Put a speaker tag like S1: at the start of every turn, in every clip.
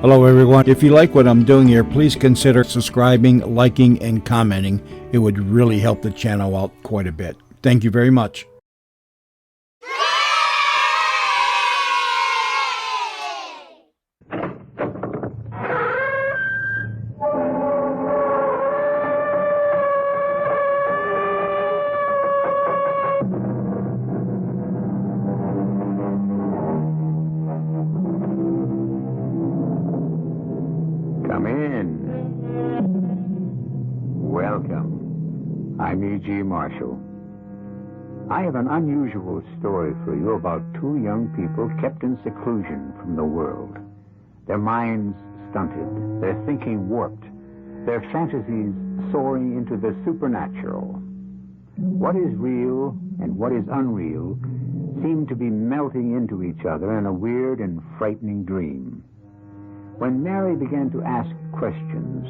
S1: Hello, everyone. If you like what I'm doing here, please consider subscribing, liking, and commenting. It would really help the channel out quite a bit. Thank you very much.
S2: Marshall. I have an unusual story for you about two young people kept in seclusion from the world. Their minds stunted, their thinking warped, their fantasies soaring into the supernatural. What is real and what is unreal seem to be melting into each other in a weird and frightening dream. When Mary began to ask questions,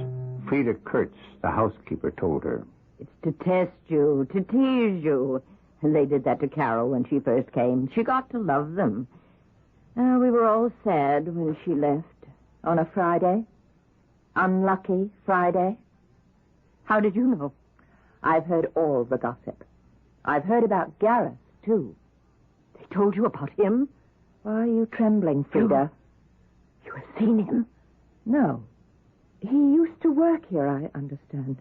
S2: Frida Kurtz, the housekeeper, told her,
S3: "It's to test you, to tease you. And they did that to Carol when she first came. She got to love them. We were all sad when she left. On a Friday. Unlucky Friday. How did you know? I've heard all the gossip. I've heard about Gareth, too. They told you about him? Why are you trembling, Frida? You have seen him? No. He used to work here, I understand.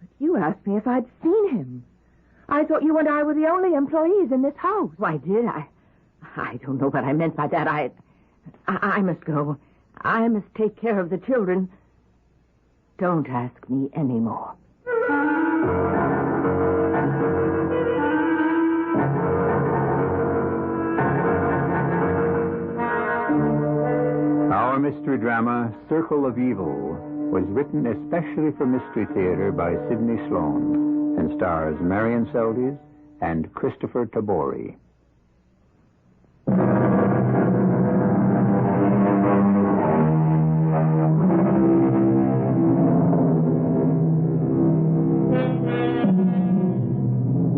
S3: But you asked me if I'd seen him. I thought you and I were the only employees in this house. Why, did I? I don't know what I meant by that. I must go. I must take care of the children. Don't ask me any more.
S2: Our mystery drama, Circle of Evil, was written especially for Mystery Theater by Sidney Sloan and stars Marian Seldes and Kristoffer Tabori.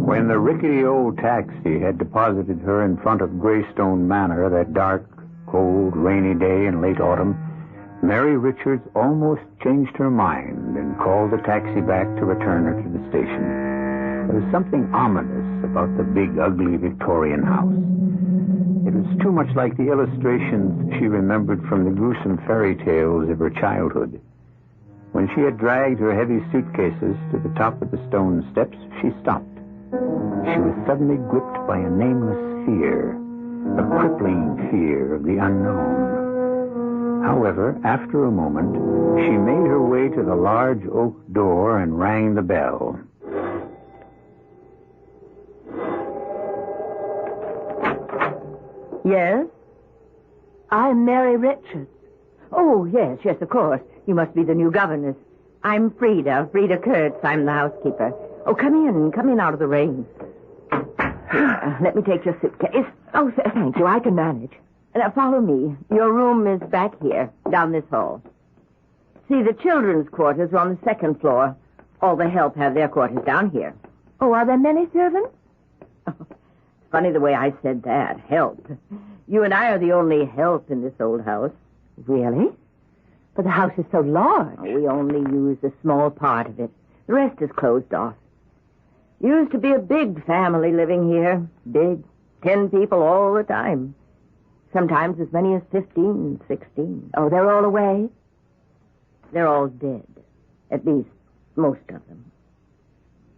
S2: When the rickety old taxi had deposited her in front of Greystone Manor that dark, cold, rainy day in late autumn, Mary Richards almost changed her mind and called the taxi back to return her to the station. There was something ominous about the big, ugly Victorian house. It was too much like the illustrations she remembered from the gruesome fairy tales of her childhood. When she had dragged her heavy suitcases to the top of the stone steps, she stopped. She was suddenly gripped by a nameless fear, a crippling fear of the unknown. However, after a moment, she made her way to the large oak door and rang the bell.
S3: Yes? I'm Mary Richards. Oh, yes, of course. You must be the new governess. I'm Frida Kurtz. I'm the housekeeper. Oh, come in out of the rain. Here, let me take your suitcase. Oh, thank you. I can manage. Now, follow me. Your room is back here, down this hall. See, the children's quarters are on the second floor. All the help have their quarters down here. Oh, are there many servants? Oh, it's funny the way I said that, help. You and I are the only help in this old house. Really? But the house is so large. Oh, we only use a small part of it. The rest is closed off. Used to be a big family living here. Big. 10 people all the time. Sometimes as many as 15, 16. Oh, they're all away? They're all dead. At least, most of them.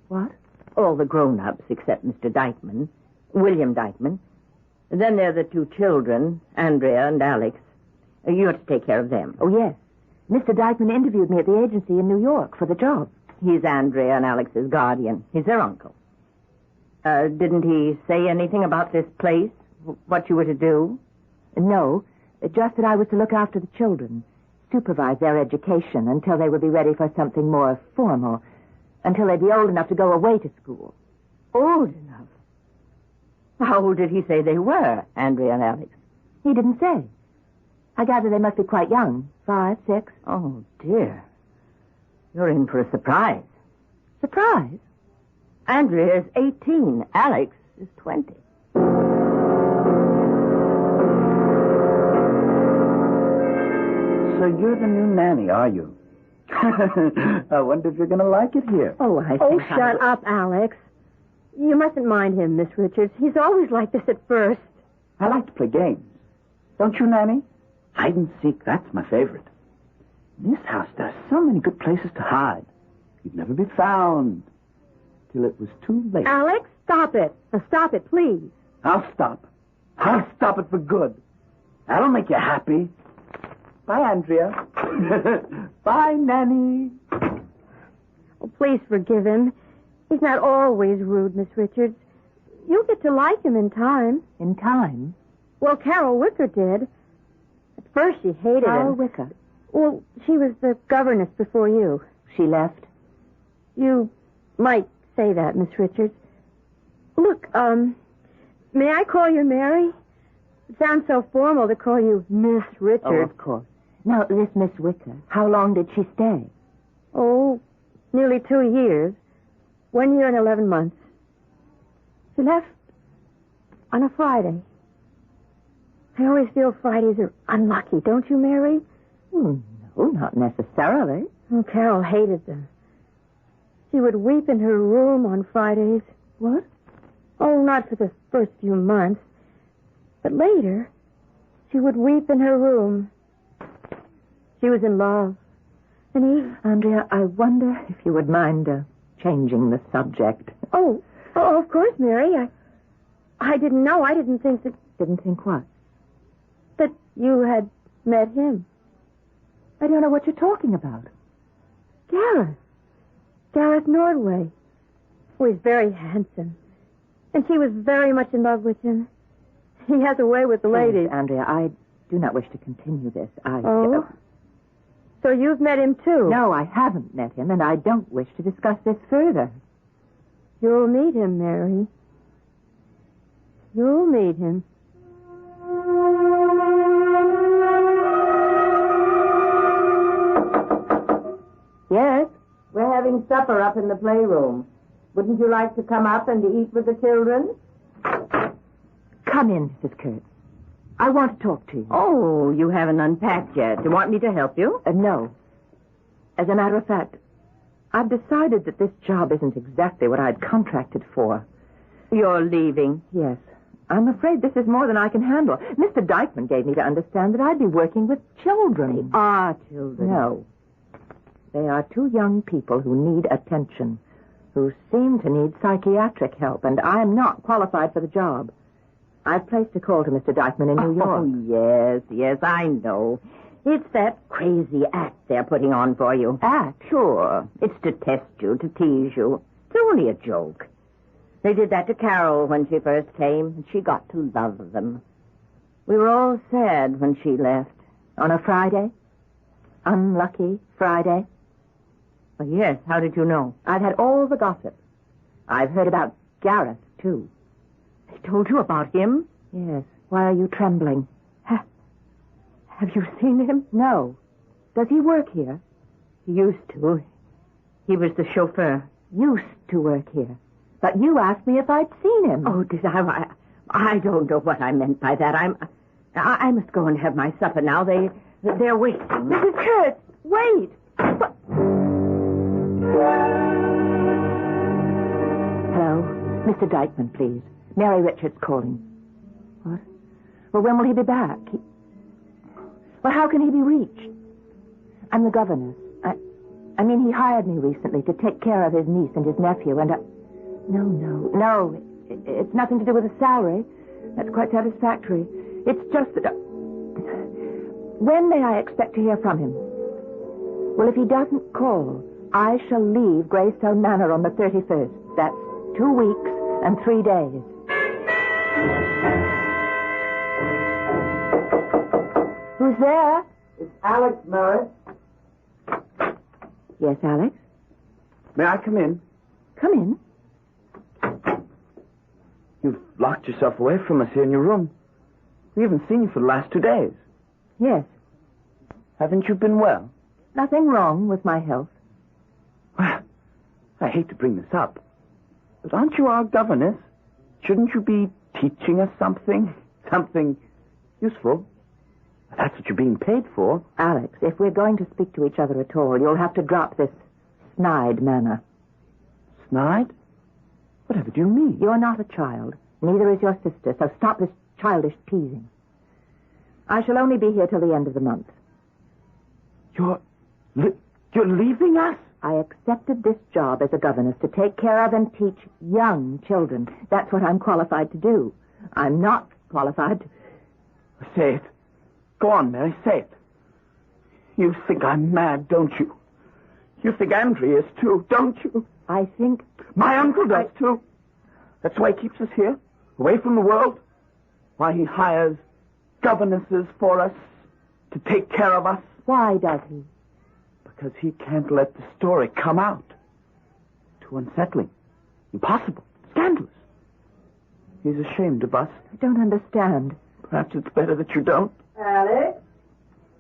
S3: What? All the grown-ups except Mr. Dykeman. William Dykeman. Then there are the two children, Andrea and Alex. You have to take care of them. Oh, yes. Mr. Dykeman interviewed me at the agency in New York for the job. He's Andrea and Alex's guardian. He's their uncle. Didn't he say anything about this place? What you were to do? No, just that I was to look after the children, supervise their education until they would be ready for something more formal, until they'd be old enough to go away to school. Old enough? How old did he say they were, Andrea and Alex? He didn't say. I gather they must be quite young, 5, 6. Oh, dear. You're in for a surprise. Surprise? Andrea is 18. Alex is 20.
S4: So you're the new nanny, are you? I wonder if you're going to like it here.
S3: Oh, shut up, Alex. You mustn't mind him, Miss Richards. He's always like this at first.
S4: I like to play games. Don't you, Nanny? Hide and seek, that's my favorite. In this house, there are so many good places to hide. You'd never be found till it was too late.
S3: Alex, stop it. Now, stop it, please.
S4: I'll stop. I'll stop it for good. That'll make you happy. Bye, Andrea. Bye, Nanny.
S3: Oh, please forgive him. He's not always rude, Miss Richards. You'll get to like him in time.
S5: In time?
S3: Well, Carol Wicker did. At first she hated him.
S5: Carol Wicker?
S3: Well, she was the governess before you.
S5: She left?
S3: You might say that, Miss Richards. Look, may I call you Mary? It sounds so formal to call you Miss Richards.
S5: Oh, of course. Now, this Miss Wicker, how long did she stay?
S3: Oh, nearly 2 years. 1 year and 11 months. She left on a Friday. I always feel Fridays are unlucky, don't you, Mary?
S5: No, not necessarily.
S3: Oh, Carol hated them. She would weep in her room on Fridays.
S5: What?
S3: Oh, not for the first few months. But later, she would weep in her room. She was in love. And he...
S5: Andrea, I wonder if you would mind changing the subject.
S3: Oh, of course, Mary. I didn't know. I didn't think that...
S5: Didn't think what?
S3: That you had met him.
S5: I don't know what you're talking about.
S3: Gareth. Gareth Nordway. Oh, he's very handsome. And she was very much in love with him. He has a way with the ladies.
S5: Andrea, I do not wish to continue this.
S3: Oh? So you've met him, too?
S5: No, I haven't met him, and I don't wish to discuss this further.
S3: You'll meet him, Mary. You'll meet him. Yes? We're having supper up in the playroom. Wouldn't you like to come up and eat with the children?
S5: Come in, Mrs. Kurtz. I want to talk to you.
S3: Oh, you haven't unpacked yet. Do you want me to help you?
S5: No. As a matter of fact, I've decided that this job isn't exactly what I'd contracted for.
S3: You're leaving?
S5: Yes. I'm afraid this is more than I can handle. Mr. Dykeman gave me to understand that I'd be working with children.
S3: They are children.
S5: No. They are two young people who need attention, who seem to need psychiatric help, and I'm not qualified for the job. I've placed a call to Mr. Dykeman in New York.
S3: Oh, yes, I know. It's that crazy act they're putting on for you.
S5: Act?
S3: Sure. It's to test you, to tease you. It's only a joke. They did that to Carol when she first came, and she got to love them. We were all sad when she left.
S5: On a Friday? Unlucky Friday?
S3: Oh, yes, how did you know?
S5: I've had all the gossip. I've heard about Gareth, too.
S3: They told you about him?
S5: Yes. Why are you trembling?
S3: Have you seen him?
S5: No. Does he work here?
S3: He used to. He was the chauffeur.
S5: Used to work here. But you asked me if I'd seen him.
S3: Oh, did I? I don't know what I meant by that. I must go and have my supper now. They're waiting.
S5: Mrs. Kurtz, wait. What? Hello? Mr. Dykeman, please. Mary Richards calling. What? Well, when will he be back? Well, how can he be reached? I'm the governess. I mean, he hired me recently to take care of his niece and his nephew, and No. It's nothing to do with the salary. That's quite satisfactory. It's just that... When may I expect to hear from him? Well, if he doesn't call, I shall leave Greystone Manor on the 31st. That's 2 weeks and 3 days. Who's there?
S4: It's Alex Merritt.
S5: Yes, Alex?
S4: May I come in?
S5: Come in.
S4: You've locked yourself away from us here in your room. We haven't seen you for the last 2 days.
S5: Yes.
S4: Haven't you been well?
S5: Nothing wrong with my health.
S4: Well, I hate to bring this up, but aren't you our governess? Shouldn't you be teaching us something? Something useful? That's what you're being paid for.
S5: Alex, if we're going to speak to each other at all, you'll have to drop this snide manner.
S4: Snide? Whatever do you mean?
S5: You're not a child. Neither is your sister, so stop this childish teasing. I shall only be here till the end of the month.
S4: You're leaving us?
S5: I accepted this job as a governess to take care of and teach young children. That's what I'm qualified to do. I'm not qualified to...
S4: Say it. Go on, Mary, say it. You think I'm mad, don't you? You think Andrea is too, don't you?
S5: I think...
S4: My uncle does too. That's why he keeps us here, away from the world. Why he hires governesses for us to take care of us.
S5: Why does he?
S4: Because he can't let the story come out. Too unsettling. Impossible. Scandalous. He's ashamed of us.
S5: I don't understand.
S4: Perhaps it's better that you don't.
S3: Alex?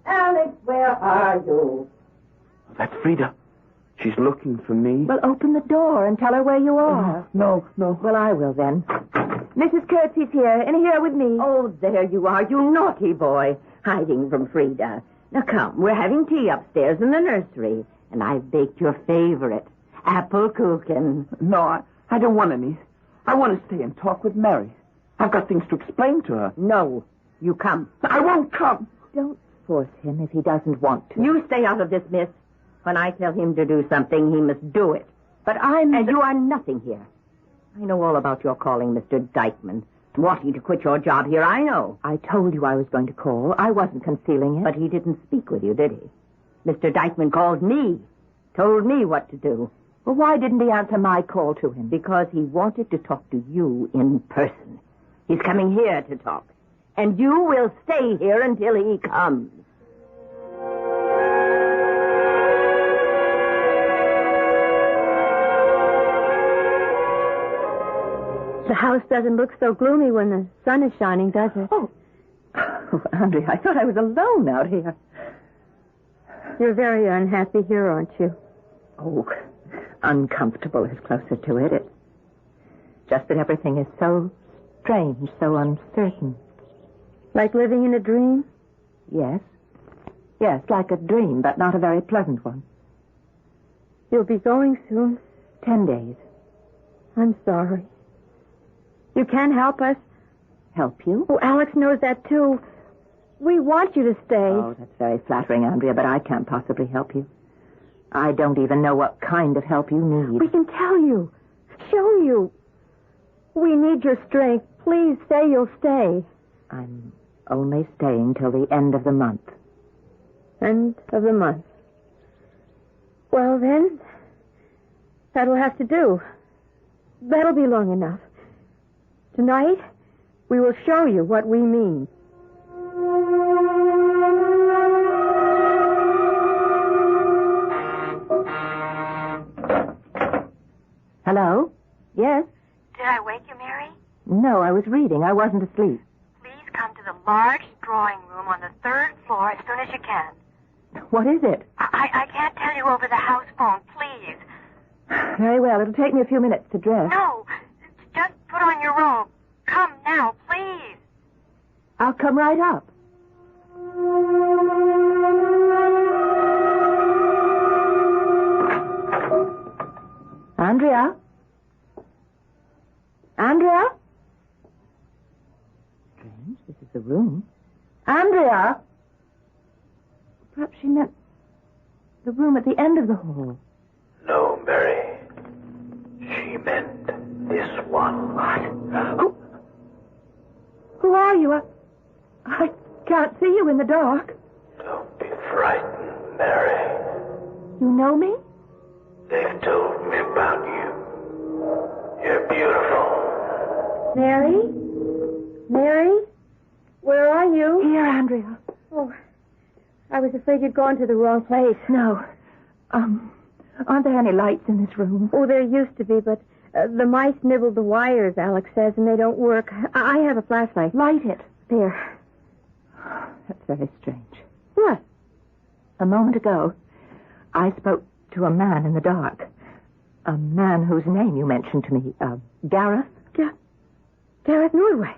S3: Alex, where are you?
S4: That's Frida. She's looking for me.
S5: Well, open the door and tell her where you are.
S4: No.
S5: Well, I will then. Mrs. Curtsey's here, and here with me.
S3: Oh, there you are, you naughty boy, hiding from Frida. Now come, we're having tea upstairs in the nursery, and I've baked your favorite, apple kuchen.
S4: No, I don't want any. I want to stay and talk with Mary. I've got things to explain to her.
S3: No, you come.
S4: I won't come.
S5: Don't force him if he doesn't want to.
S3: You stay out of this, miss. When I tell him to do something, he must do it.
S5: But I'm...
S3: And you are nothing here. I know all about your calling Mr. Dykeman. Wanting to quit your job here, I know.
S5: I told you I was going to call. I wasn't concealing it.
S3: But he didn't speak with you, did he? Mr. Dykeman called me. Told me what to do.
S5: Well, why didn't he answer my call to him?
S3: Because he wanted to talk to you in person. He's coming here to talk. And you will stay here until he comes.
S6: The house doesn't look so gloomy when the sun is shining, does it?
S5: Oh, Andrea, I thought I was alone out here.
S6: You're very unhappy here, aren't you?
S5: Oh, uncomfortable is closer to it. It's just that everything is so strange, so uncertain.
S6: Like living in a dream?
S5: Yes. Yes, like a dream, but not a very pleasant one.
S6: You'll be going soon.
S5: 10 days.
S6: I'm sorry. You can't help us.
S5: Help you?
S6: Oh, Alex knows that, too. We want you to stay.
S5: Oh, that's very flattering, Andrea, but I can't possibly help you. I don't even know what kind of help you need.
S6: We can tell you. Show you. We need your strength. Please say you'll stay.
S5: I'm only staying till the end of the month.
S6: End of the month. Well, then, that'll have to do. That'll be long enough. Tonight, we will show you what we mean.
S5: Hello? Yes?
S7: Did I wake you, Mary?
S5: No, I was reading. I wasn't asleep.
S7: Please come to the large drawing room on the 3rd floor as soon as you can.
S5: What is it?
S7: I can't tell you over the house phone, please.
S5: Very well. It'll take me a few minutes to dress.
S7: No, just put on your robe. Come now, please.
S5: I'll come right up. Andrea? Andrea? Strange. This is the room. Andrea? Perhaps she meant the room at the end of the hall.
S8: No, Mary. She meant this one.
S5: What? Who are you? I can't see you in the dark.
S8: Don't be frightened, Mary.
S5: You know me?
S8: They've told me about you. You're beautiful.
S6: Mary? Mary? Where are you?
S5: Here, Andrea.
S6: Oh, I was afraid you'd gone to the wrong place.
S5: No. Aren't there any lights in this room?
S6: Oh, there used to be, but the mice nibbled the wires, Alex says, and they don't work. I have a flashlight.
S5: Light it.
S6: There.
S5: That's very strange.
S6: What?
S5: A moment ago, I spoke to a man in the dark. A man whose name you mentioned to me. Gareth?
S6: Gareth Norway.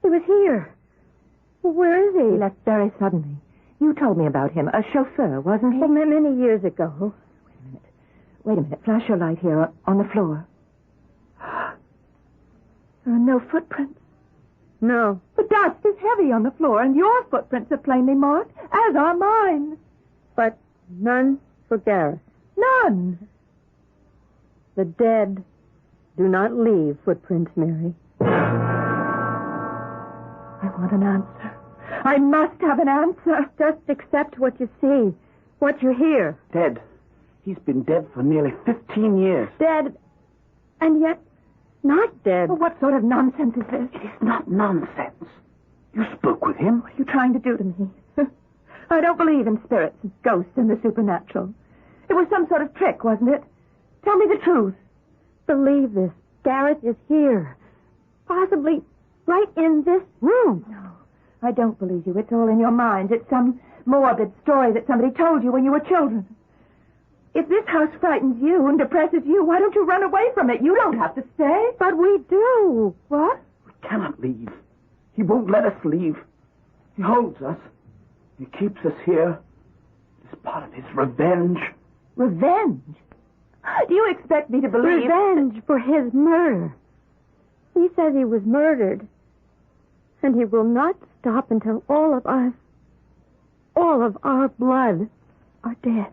S6: He was here. Well, where is he?
S5: He left very suddenly. You told me about him. A chauffeur, wasn't he?
S6: Oh, many years ago.
S5: Wait a minute. Flash your light here on the floor. There are no footprints.
S6: No.
S5: The dust is heavy on the floor, and your footprints are plainly marked, as are mine.
S6: But none for Gareth.
S5: None.
S6: The dead do not leave footprints, Mary.
S5: I want an answer. I must have an answer.
S6: Just accept what you see, what you hear.
S4: Dead. He's been dead for nearly 15 years.
S6: Dead, and yet not dead.
S5: Well, what sort of nonsense is this?
S4: It is not nonsense. You spoke with him.
S5: What are you trying to do to me? I don't believe in spirits, ghosts, and the supernatural. It was some sort of trick, wasn't it? Tell me the truth.
S6: Believe this. Gareth is here. Possibly right in this room.
S5: No, I don't believe you. It's all in your mind. It's some morbid story that somebody told you when you were children. If this house frightens you and depresses you, why don't you run away from it? You don't have to stay.
S6: But we do.
S5: What?
S4: We cannot leave. He won't let us leave. He holds us. He keeps us here. It's part of his revenge.
S5: Revenge? Do you expect me to believe...
S6: Revenge for his murder. He says he was murdered. And he will not stop until all of us, all of our blood, are dead.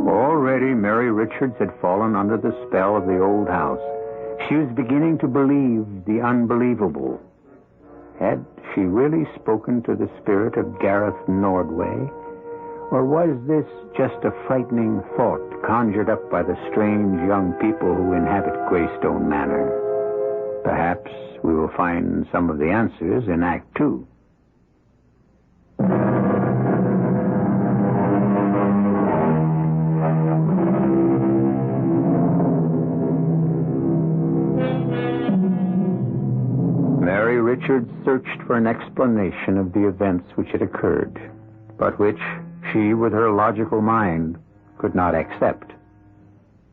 S2: Already Mary Richards had fallen under the spell of the old house. She was beginning to believe the unbelievable. Had she really spoken to the spirit of Gareth Nordway? Or was this just a frightening thought conjured up by the strange young people who inhabit Greystone Manor? Perhaps we will find some of the answers in Act 2. Mary Richards searched for an explanation of the events which had occurred, but which she, with her logical mind, could not accept.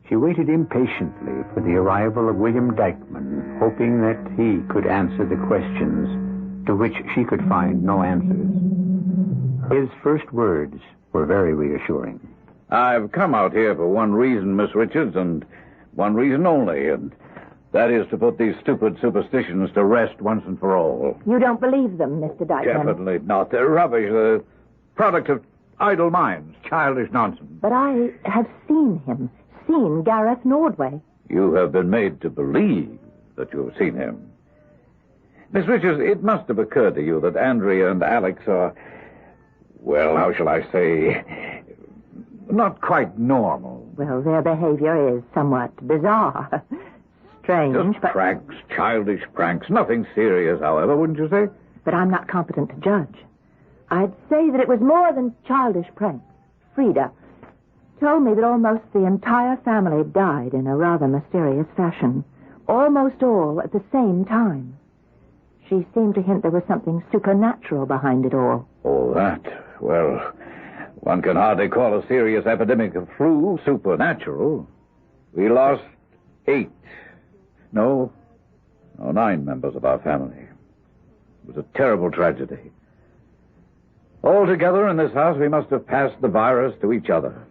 S2: She waited impatiently for the arrival of William Dykeman, hoping that he could answer the questions to which she could find no answers. His first words were very reassuring.
S9: I've come out here for one reason, Miss Richards, and one reason only, and that is to put these stupid superstitions to rest once and for all.
S5: You don't believe them, Mr. Dykeman?
S9: Definitely not. They're rubbish. The product of idle minds. Childish nonsense.
S5: But I have seen him. Seen Gareth Nordway.
S9: You have been made to believe that you have seen him. Miss Richards, it must have occurred to you that Andrea and Alex are, well, how shall I say, not quite normal.
S5: Well, their behavior is somewhat bizarre. Strange,
S9: Just
S5: but...
S9: pranks, childish pranks. Nothing serious, however, wouldn't you say?
S5: But I'm not competent to judge. I'd say that it was more than childish pranks. Frida told me that almost the entire family died in a rather mysterious fashion. Almost all at the same time. She seemed to hint there was something supernatural behind it all.
S9: Oh, that? Well, one can hardly call a serious epidemic of flu supernatural. We lost 9 members of our family. It was a terrible tragedy. Altogether in this house, we must have passed the virus to each other.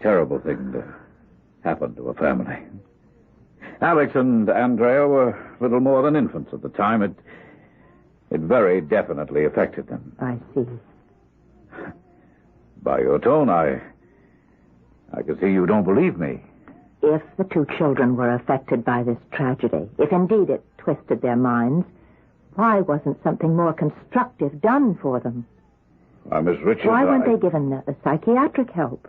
S9: Terrible thing to happen to a family. Alex and Andrea were little more than infants at the time. It very definitely affected them.
S5: I see.
S9: By your tone, I can see you don't believe me.
S5: If the 2 children were affected by this tragedy, if indeed it twisted their minds, why wasn't something more constructive done for them?
S9: Why, Miss Richards,
S5: why weren't they given a psychiatric help?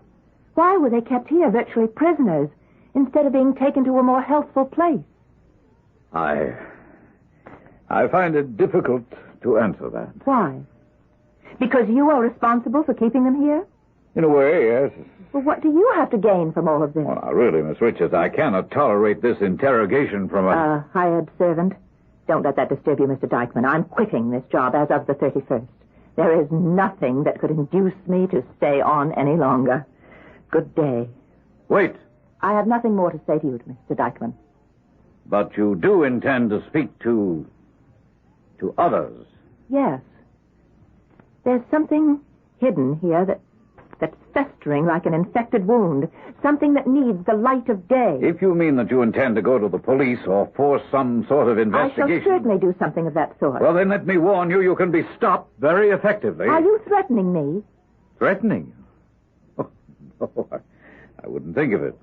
S5: Why were they kept here virtually prisoners instead of being taken to a more healthful place?
S9: I find it difficult to answer that.
S5: Why? Because you are responsible for keeping them here?
S9: In a way, yes.
S5: Well, what do you have to gain from all of this?
S9: Well, now, really, Miss Richards, I cannot tolerate this interrogation from a
S5: hired servant. Don't let that disturb you, Mr. Dykeman. I'm quitting this job as of the 31st. There is nothing that could induce me to stay on any longer. Good day.
S9: Wait.
S5: I have nothing more to say to you, Mr. Dykeman.
S9: But you do intend to speak to others.
S5: Yes. There's something hidden here that's festering like an infected wound. Something that needs the light of day.
S9: If you mean that you intend to go to the police or force some sort of investigation...
S5: I shall certainly do something of that sort.
S9: Well, then let me warn you, you can be stopped very effectively.
S5: Are you threatening me?
S9: Threatening? Oh, no, I wouldn't think of it.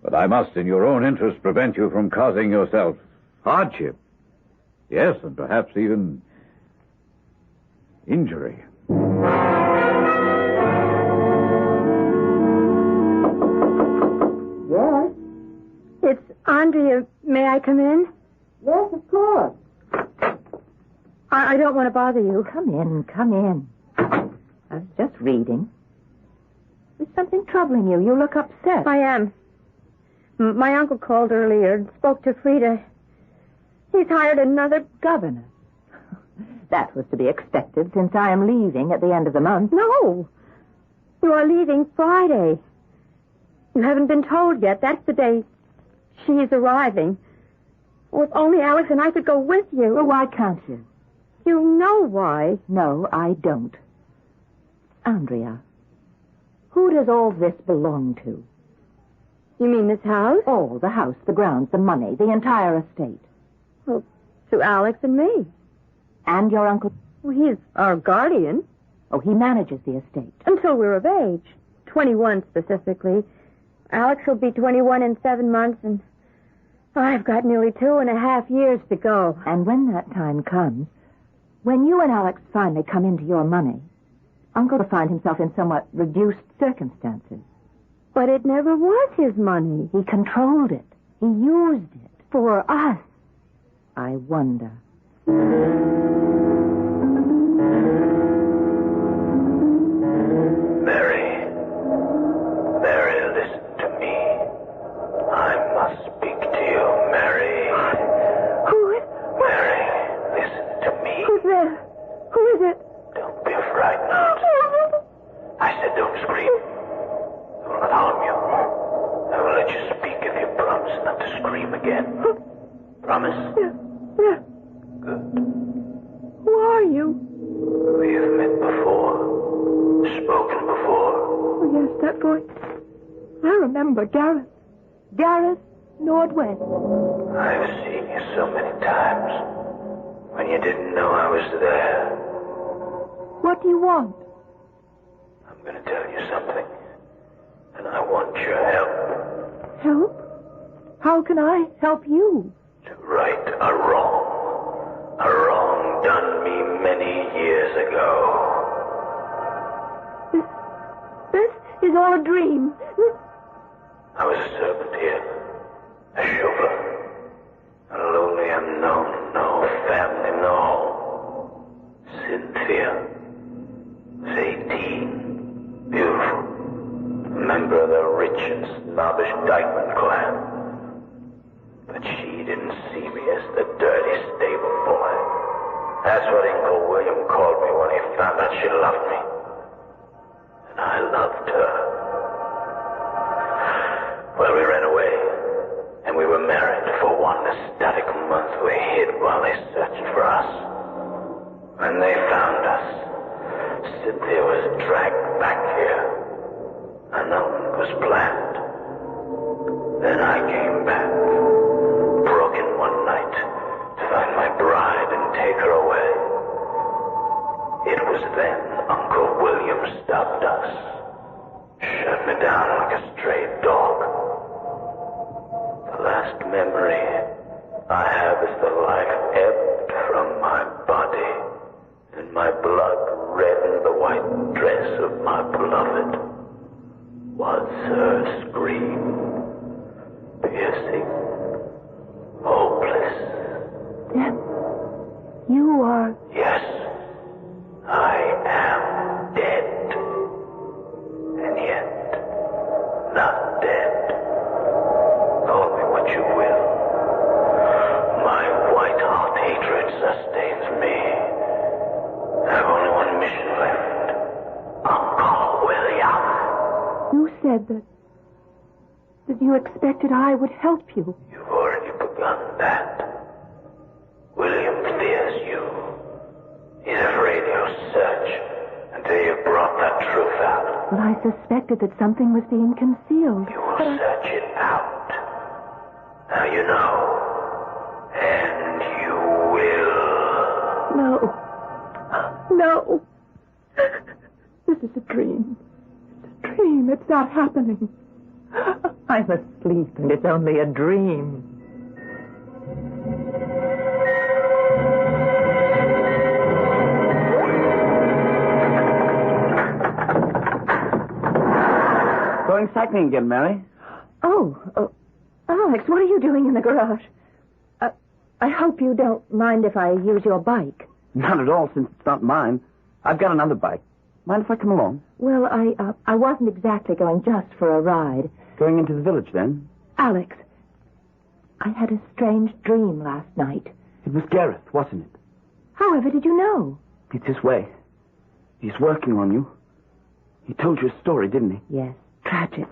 S9: But I must, in your own interest, prevent you from causing yourself hardship. Yes, and perhaps even injury.
S6: Yes? It's Andrea. May I come in?
S5: Yes, of course.
S6: I don't want to bother you.
S5: Come in. I was just reading. There's something troubling you. You look upset.
S6: I am. My uncle called earlier and spoke to Frida. He's hired another
S5: governess. That was to be expected since I am leaving at the end of the month.
S6: No. You are leaving Friday. You haven't been told yet. That's the day she's arriving. Well, if only Alex and I could go with you.
S5: Well, why can't you?
S6: You know why.
S5: No, I don't. Andrea, who does all this belong to?
S6: You mean this house?
S5: All, the house, the grounds, the money, the entire estate.
S6: Well, to Alex and me.
S5: And your uncle?
S6: Well, he's our guardian.
S5: Oh, he manages the estate.
S6: Until we're of age. 21 specifically. Alex will be 21 in 7 months, and I've got nearly 2.5 years to go.
S5: And when that time comes, when you and Alex finally come into your money, Uncle will find himself in somewhat reduced circumstances.
S6: But it never was his money.
S5: He controlled it. He used it. For us. I wonder.
S8: Mary, listen to me. I must speak to you, Mary. Mary, listen to me.
S6: Who's there? Who is it?
S8: Don't be frightened. I said don't scream. I will not harm you. I will let you speak if you promise not to scream again. Promise?
S6: Yeah.
S8: Good.
S6: Who are you?
S8: We have met before. Spoken before.
S6: Oh, yes, that voice. I remember Gareth. Gareth Nordwest.
S8: I've seen you so many times. When you didn't know I was there.
S6: What do you want?
S8: I'm going to tell you something. And I want your help.
S6: Help? How can I help you?
S8: To right a wrong. A wrong done me many years ago.
S6: This is all a dream.
S8: I was a servant here. A chauffeur. A lonely unknown. No family, no. Cynthia. Was 18. Beautiful. A member of the rich and snobbish Dykeman clan. But she didn't see me as the dirty stable boy. That's what Uncle William called me when he found out she loved me. And I loved her. Well, we ran away. And we were married for one ecstatic month. We hid while they searched for us. When they found us, Cynthia was dragged back here. Unknown was planned. Then I came back. Broke in one night to find my bride and take her away. It was then Uncle William stopped us. Shut me down like a stray dog. The last memory I have is the life ebbed from my body, and my blood reddened the white dress of my beloved. Was her scream piercing, hopeless?
S5: Then you are...
S8: Yes, I am dead. And yet, not dead. Call me what you will. My white-hot hatred sustains me. I have only one mission left. Uncle William.
S6: You said that you expected I would help you.
S8: You've already begun. that. William fears you. He's afraid you'll search until you brought the truth out.
S5: Well, I suspected that something was being concealed.
S8: You will search it out. Now you know. And you will.
S5: No. No. This is a dream. It's a dream. It's not happening. I'm asleep, and it's only a dream.
S4: Going cycling again, Mary?
S5: Oh, Alex, what are you doing in the garage? I hope you don't mind if I use your bike.
S4: Not at all, since it's not mine. I've got another bike. Mind if I come along?
S5: Well, I wasn't exactly going just for a ride.
S4: Going into the village, then?
S5: Alex, I had a strange dream last night.
S4: It was Gareth, wasn't it?
S5: However did you know?
S4: It's his way. He's working on you. He told you a story, didn't he?
S5: Yes, tragic.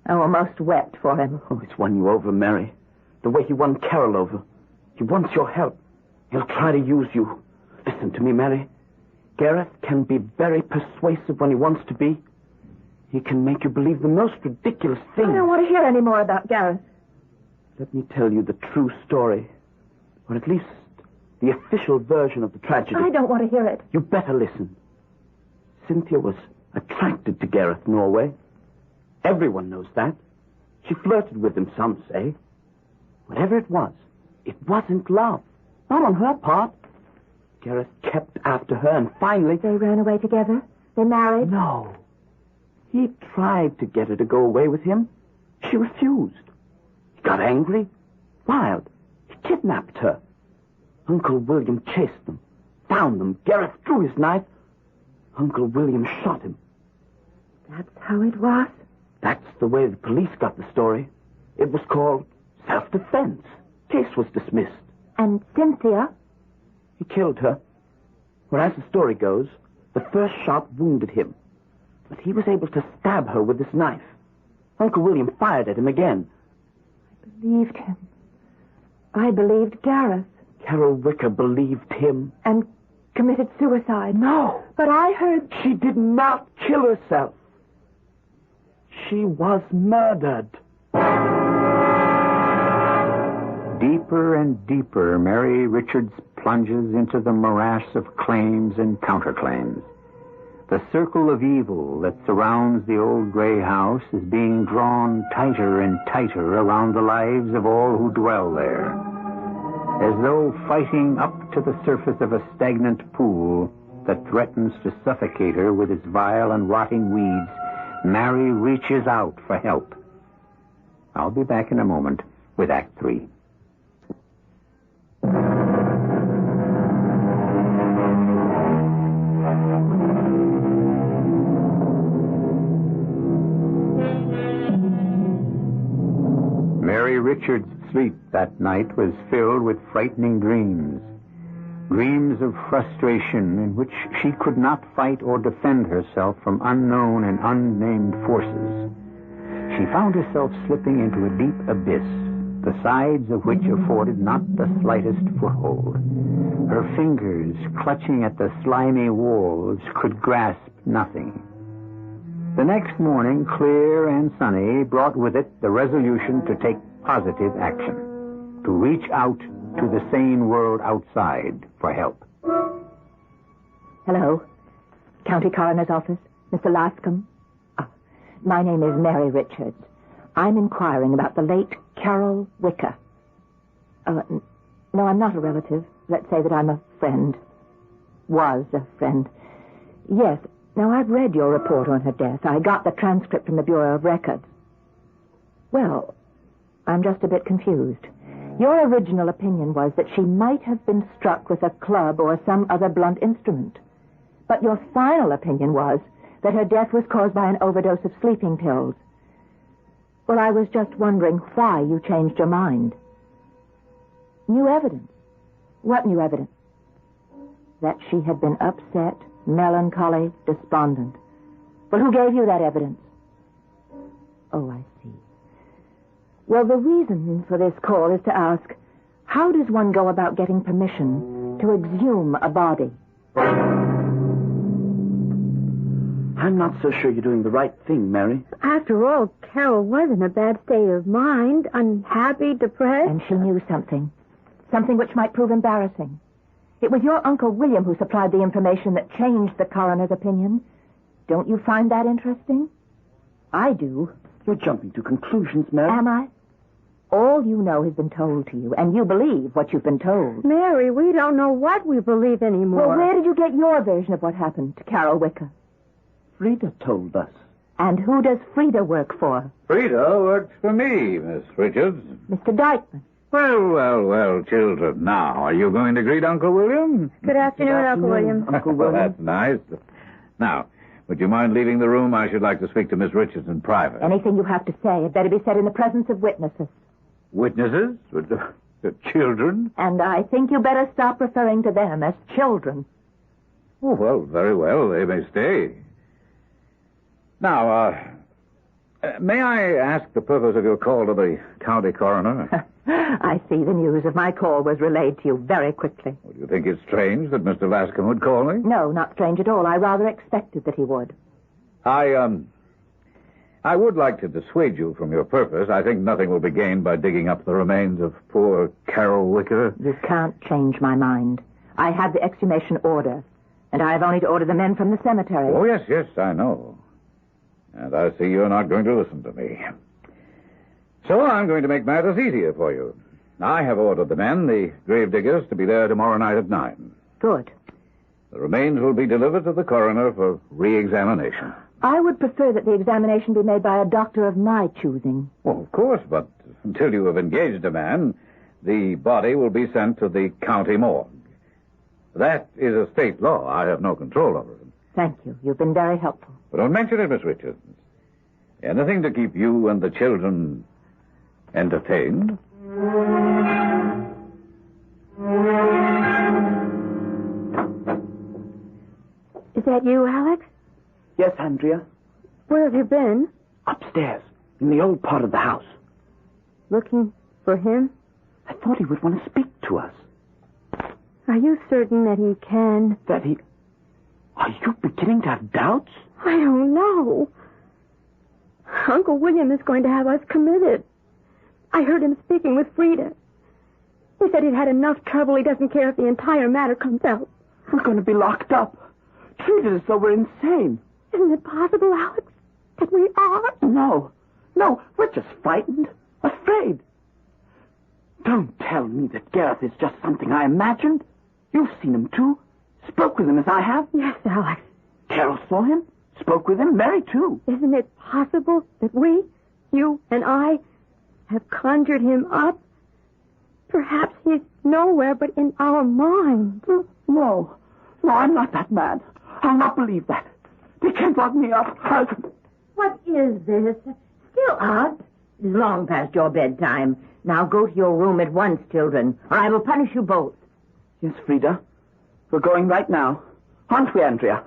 S5: I almost wept for him.
S4: Oh, he's won you over, Mary. The way he won Carol over. He wants your help. He'll try to use you. Listen to me, Mary. Gareth can be very persuasive when he wants to be. He can make you believe the most ridiculous things.
S5: I don't want to hear any more about Gareth.
S4: Let me tell you the true story. Or at least the official version of the tragedy.
S5: I don't want to hear it.
S4: You better listen. Cynthia was attracted to Gareth Norway. Everyone knows that. She flirted with him, some say. Whatever it wasn't love. Not on her part. Gareth kept after her, and finally...
S5: They ran away together? They married?
S4: No. He tried to get her to go away with him. She refused. He got angry, wild. He kidnapped her. Uncle William chased them, found them. Gareth drew his knife. Uncle William shot him.
S5: That's how it was?
S4: That's the way the police got the story. It was called self-defense. Case was dismissed.
S5: And Cynthia?
S4: He killed her. Well, as the story goes, the first shot wounded him. But he was able to stab her with his knife. Uncle William fired at him again.
S5: I believed him. I believed Gareth.
S4: Carol Wicker believed him.
S5: And committed suicide.
S4: No.
S5: But I heard...
S4: She did not kill herself. She was murdered.
S2: Deeper and deeper, Mary Richards plunges into the morass of claims and counterclaims. The circle of evil that surrounds the old gray house is being drawn tighter and tighter around the lives of all who dwell there. As though fighting up to the surface of a stagnant pool that threatens to suffocate her with its vile and rotting weeds, Mary reaches out for help. I'll be back in a moment with Act 3. Mary Richards' sleep that night was filled with frightening dreams. Dreams of frustration in which she could not fight or defend herself from unknown and unnamed forces. She found herself slipping into a deep abyss, the sides of which afforded not the slightest foothold. Her fingers, clutching at the slimy walls, could grasp nothing. The next morning, clear and sunny, brought with it the resolution to take positive action, to reach out to the sane world outside for help.
S5: Hello. County Coroner's Office. Mr. Lascombe. My name is Mary Richards. I'm inquiring about the late Carol Wicker. No, I'm not a relative. Let's say that I'm a friend. Was a friend. Yes. Now, I've read your report on her death. I got the transcript from the Bureau of Records. Well, I'm just a bit confused. Your original opinion was that she might have been struck with a club or some other blunt instrument. But your final opinion was that her death was caused by an overdose of sleeping pills. Well, I was just wondering why you changed your mind. New evidence. What new evidence? That she had been upset, melancholy, despondent. Well, who gave you that evidence? Oh, I see. Well, the reason for this call is to ask, How does one go about getting permission to exhume a body?
S4: I'm not so sure you're doing the right thing, Mary.
S6: After all, Carol was in a bad state of mind, unhappy, depressed.
S5: And she knew something. Something which might prove embarrassing. It was your Uncle William who supplied the information that changed the coroner's opinion. Don't you find that interesting? I do.
S4: You're jumping to conclusions, Mary.
S5: Am I? All you know has been told to you, and you believe what you've been told.
S6: Mary, we don't know what we believe anymore.
S5: Well, where did you get your version of what happened to Carol Wicker?
S4: Frida told us.
S5: And who does Frida work for?
S9: Frida works for me, Miss Richards.
S5: Mr. Dykeman.
S9: Well, children. Now, are you going to greet Uncle William?
S6: Good afternoon, Uncle William.
S4: Uncle William.
S9: That's nice. Now, would you mind leaving the room? I should like to speak to Miss Richards in private.
S5: Anything you have to say had better be said in the presence of witnesses.
S9: Witnesses? The children?
S5: And I think you better stop referring to them as children.
S9: Oh, well, very well. They may stay. Now, may I ask the purpose of your call to the county coroner?
S5: I see the news of my call was relayed to you very quickly.
S9: Well, do you think it's strange that Mr. Laskin would call me?
S5: No, not strange at all. I rather expected that he would.
S9: I would like to dissuade you from your purpose. I think nothing will be gained by digging up the remains of poor Carol Wicker.
S5: You can't change my mind. I have the exhumation order, and I have only to order the men from the cemetery.
S9: Oh, yes, I know. And I see you're not going to listen to me. So I'm going to make matters easier for you. I have ordered the men, the gravediggers, to be there tomorrow night at 9.
S5: Good.
S9: The remains will be delivered to the coroner for re-examination.
S5: I would prefer that the examination be made by a doctor of my choosing.
S9: Well, of course, but until you have engaged a man, the body will be sent to the county morgue. That is a state law. I have no control over it.
S5: Thank you. You've been very helpful.
S9: But don't mention it, Miss Richards. Anything to keep you and the children entertained?
S6: Is that you, Alex?
S4: Yes, Andrea.
S6: Where have you been?
S4: Upstairs, in the old part of the house.
S6: Looking for him?
S4: I thought he would want to speak to us.
S6: Are you certain that he can?
S4: That he... Are you beginning to have doubts?
S6: I don't know. Uncle William is going to have us committed. I heard him speaking with Frida. He said he'd had enough trouble. He doesn't care if the entire matter comes out.
S4: We're going to be locked up. Treated as though we're insane.
S6: Isn't it possible, Alex, that we are?
S4: No, we're just frightened, afraid. Don't tell me that Gareth is just something I imagined. You've seen him, too. Spoke with him as I have.
S6: Yes, Alex.
S4: Carol saw him, spoke with him, Mary, too.
S6: Isn't it possible that we, you and I, have conjured him up? Perhaps he's nowhere but in our minds.
S4: No, I'm not that mad. I'll not believe that. They can't lock me up.
S3: What is this? Still up? It's long past your bedtime. Now go to your room at once, children, or I will punish you both.
S4: Yes, Frida. We're going right now. Aren't we, Andrea?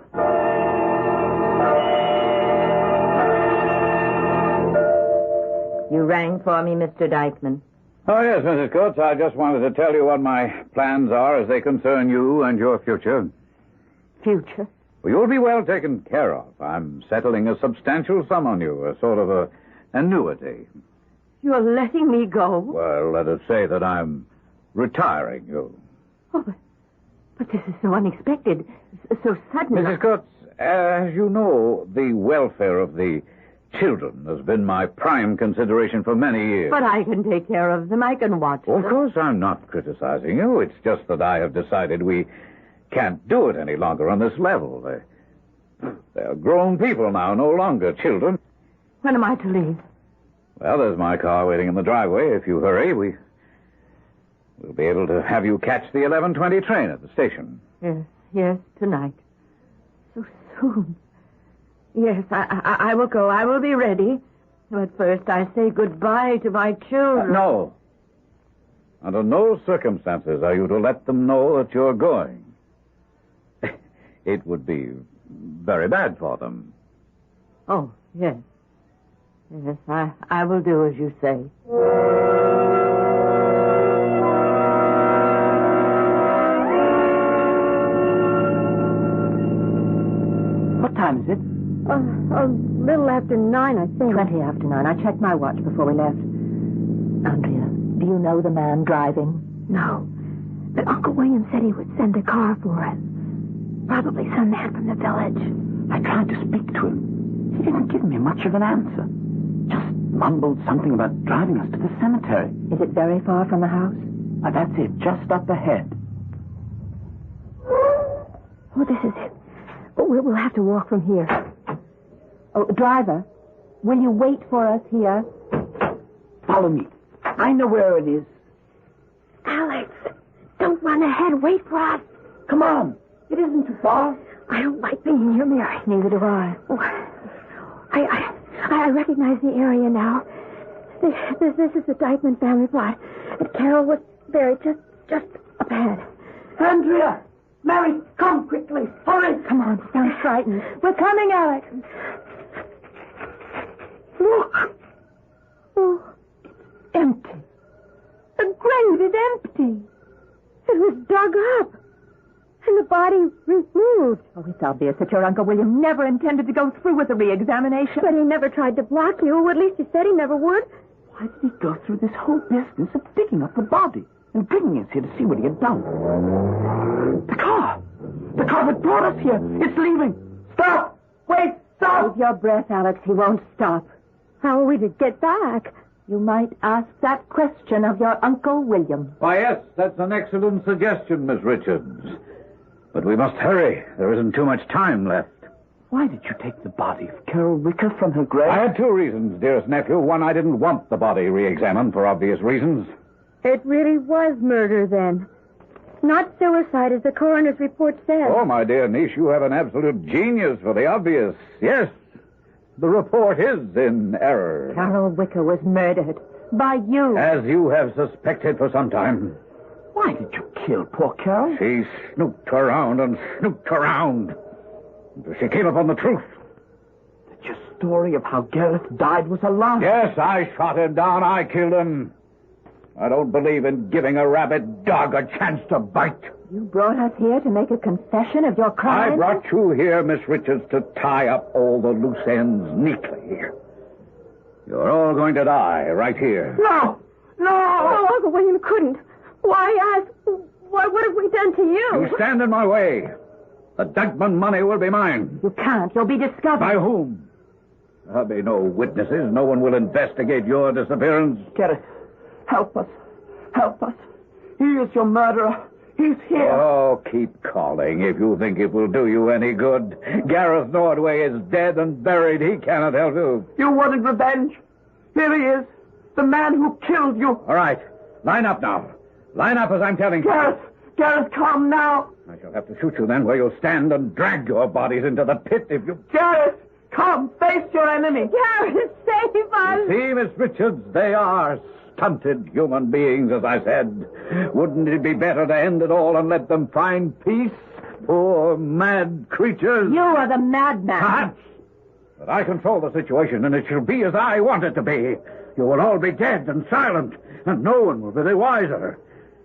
S3: You rang for me, Mr. Dykeman.
S9: Oh, yes, Mrs. Coates. I just wanted to tell you what my plans are as they concern you and your future.
S3: Future?
S9: Well, you'll be well taken care of. I'm settling a substantial sum on you, a sort of a annuity.
S3: You're letting me go?
S9: Well, let us say that I'm retiring you.
S3: Oh, but this is so unexpected, so sudden.
S9: Mrs. Coates, as you know, the welfare of the children has been my prime consideration for many years.
S3: But I can take care of them. I can watch them.
S9: Of course, I'm not criticizing you. It's just that I have decided we can't do it any longer on this level. They're grown people now, no longer children.
S3: When am I to leave?
S9: Well, there's my car waiting in the driveway. If you hurry, we'll be able to have you catch the 11:20 train at the station.
S3: Yes, tonight. So soon. Yes, I will go. I will be ready. But first I say goodbye to my children.
S9: No. Under no circumstances are you to let them know that you're going. It would be very bad for them.
S3: Oh, yes. Yes, I will do as you say.
S4: time is it?
S6: A little after 9, I think.
S5: 20 after 9. I checked my watch before we left. Andrea, do you know the man driving?
S6: No. But Uncle William said he would send a car for us. Probably some man from the village.
S4: I tried to speak to him. He didn't give me much of an answer. Just mumbled something about driving us to the cemetery.
S5: Is it very far from the house?
S4: That's it, just up ahead.
S6: Oh, this is it. Oh, we'll have to walk from here.
S5: Oh, driver, will you wait for us here?
S4: Follow me. I know where it is.
S6: Alex, don't run ahead. Wait for us.
S4: Come on. It isn't too far.
S6: I don't like being here, Mary.
S5: Neither do I.
S6: Oh, I recognize the area now. This is the Dykeman family plot. But Carol was buried just up ahead.
S4: Andrea! Mary, come quickly. Hurry.
S5: Come on, sound frightened. We're coming, Alex.
S6: Look. Oh, it's empty. The grave is empty. It was dug up. And the body removed.
S5: Oh, it's obvious that your Uncle William never intended to go through with the re-examination.
S6: But he never tried to block you. Or at least he said he never would.
S4: Why did he go through this whole business of digging up the body and bringing us here to see what he had done? The car! The car that brought us here! It's leaving! Stop! Wait! Stop!
S5: Hold your breath, Alex. He won't stop.
S6: How are we to get back?
S5: You might ask that question of your Uncle William.
S9: Why, yes, that's an excellent suggestion, Miss Richards. But we must hurry. There isn't too much time left.
S4: Why did you take the body of Carol Wicker from her grave?
S9: I had 2 reasons, dearest nephew. One, I didn't want the body re-examined for obvious reasons.
S6: It really was murder, then. Not suicide, as the coroner's report said.
S9: Oh, my dear niece, you have an absolute genius for the obvious. Yes, the report is in error.
S5: Carol Wicker was murdered by you.
S9: As you have suspected for some time.
S4: Why did you kill poor Carol?
S9: She snooped around and snooped around until she came upon the truth.
S4: That your story of how Gareth died was a lie.
S9: Yes, I shot him down. I killed him. I don't believe in giving a rabid dog a chance to bite.
S5: You brought us here to make a confession of your crime?
S9: I brought you here, Miss Richards, to tie up all the loose ends neatly. You're all going to die right here.
S4: No! No!
S6: Oh, Uncle William couldn't. Why ask? What have we done to you?
S9: You stand in my way. The Dugman money will be mine.
S5: You can't. You'll be discovered.
S9: By whom? There'll be no witnesses. No one will investigate your disappearance.
S4: Gareth, help us. Help us. He is your murderer. He's here.
S9: Oh, keep calling if you think it will do you any good. Gareth Nordway is dead and buried. He cannot help you.
S4: You wanted revenge. Here he is. The man who killed you.
S9: All right. Line up now. Line up as I'm telling you.
S4: Gareth, come now.
S9: I shall have to shoot you then where you'll stand and drag your bodies into the pit if you...
S4: Gareth, come, face your enemy.
S6: Gareth, save us.
S9: See, Miss Richards, they are stunted human beings, as I said. Wouldn't it be better to end it all and let them find peace? Poor, mad creatures.
S5: You are the madman.
S9: Perhaps. But I control the situation, and it shall be as I want it to be. You will all be dead and silent, and no one will be the wiser.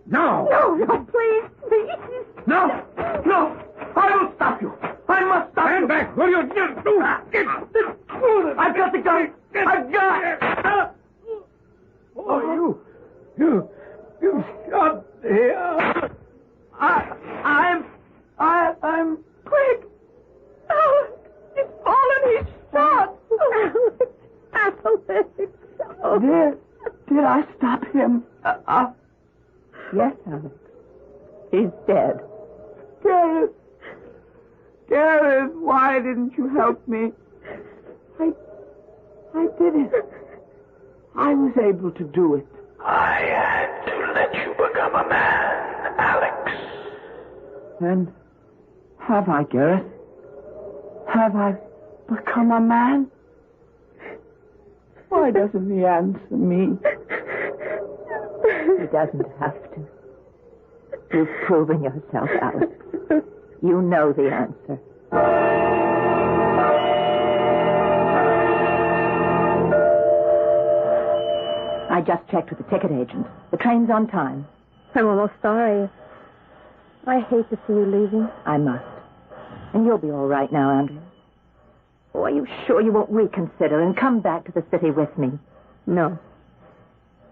S9: No!
S6: No, please.
S4: No! I will stop you. I must stop you.
S9: Stand back, will you?
S4: I've got the gun. I've got it.
S9: Oh, you shot here.
S4: I'm quick. Alex, he's fallen. He's shot.
S6: Alex.
S4: Did I stop him?
S5: Yes, Alex. He's dead.
S4: Gareth, why didn't you help me? I did it. I was able to do it.
S8: I had to let you become a man, Alex.
S4: And have I, Gareth? Have I become a man? Why doesn't he answer me?
S5: He doesn't have to. You've proven yourself, Alex. You know the answer. I just checked with the ticket agent. The train's on time.
S6: I'm almost sorry. I hate to see you leaving.
S5: I must. And you'll be all right now, Andrea. Oh, are you sure you won't reconsider and come back to the city with me?
S6: No.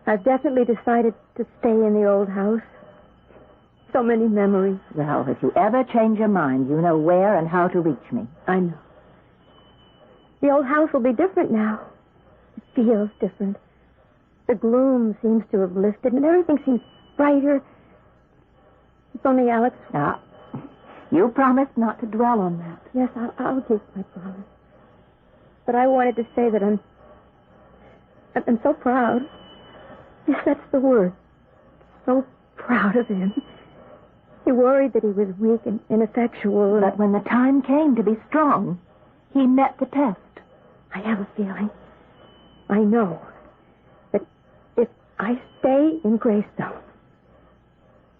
S6: I've definitely decided to stay in the old house. So many memories.
S5: Well, if you ever change your mind, you know where and how to reach me.
S6: I know. The old house will be different now. It feels different. The gloom seems to have lifted, and everything seems brighter. If only Alex...
S5: Now, you promised not to dwell on that.
S6: Yes, I'll keep my promise. But I wanted to say that I'm so proud. Yes, that's the word. So proud of him. He worried that he was weak and ineffectual.
S5: But when the time came to be strong, he met the test.
S6: I have a feeling. I know that if I stay in Greystone,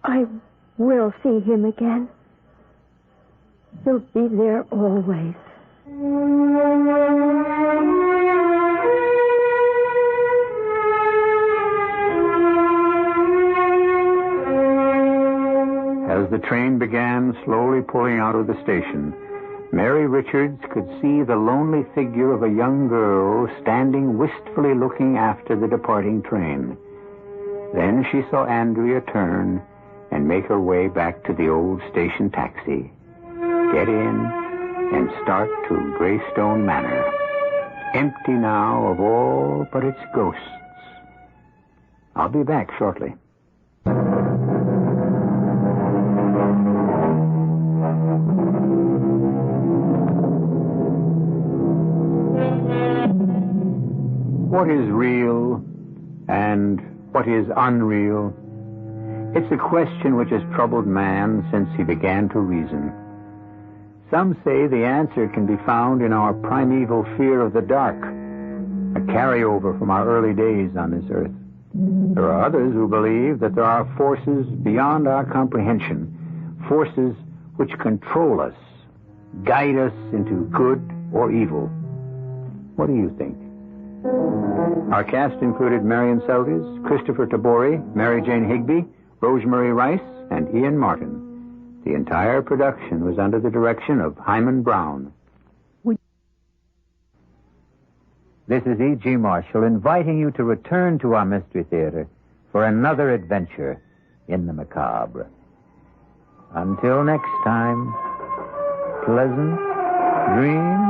S6: I will see him again. He'll be there always.
S2: As the train began slowly pulling out of the station, Mary Richards could see the lonely figure of a young girl standing wistfully looking after the departing train. Then she saw Andrea turn and make her way back to the old station taxi, get in, and start to Greystone Manor, empty now of all but its ghosts. I'll be back shortly. What is real and what is unreal? It's a question which has troubled man since he began to reason. Some say the answer can be found in our primeval fear of the dark, a carryover from our early days on this earth. There are others who believe that there are forces beyond our comprehension, forces which control us, guide us into good or evil. What do you think? Our cast included Marian Seldes, Kristoffer Tabori, Mary Jane Higby, Rosemary Rice, and Ian Martin. The entire production was under the direction of Hyman Brown. This is E.G. Marshall inviting you to return to our Mystery Theater for another adventure in the macabre. Until next time, pleasant dreams.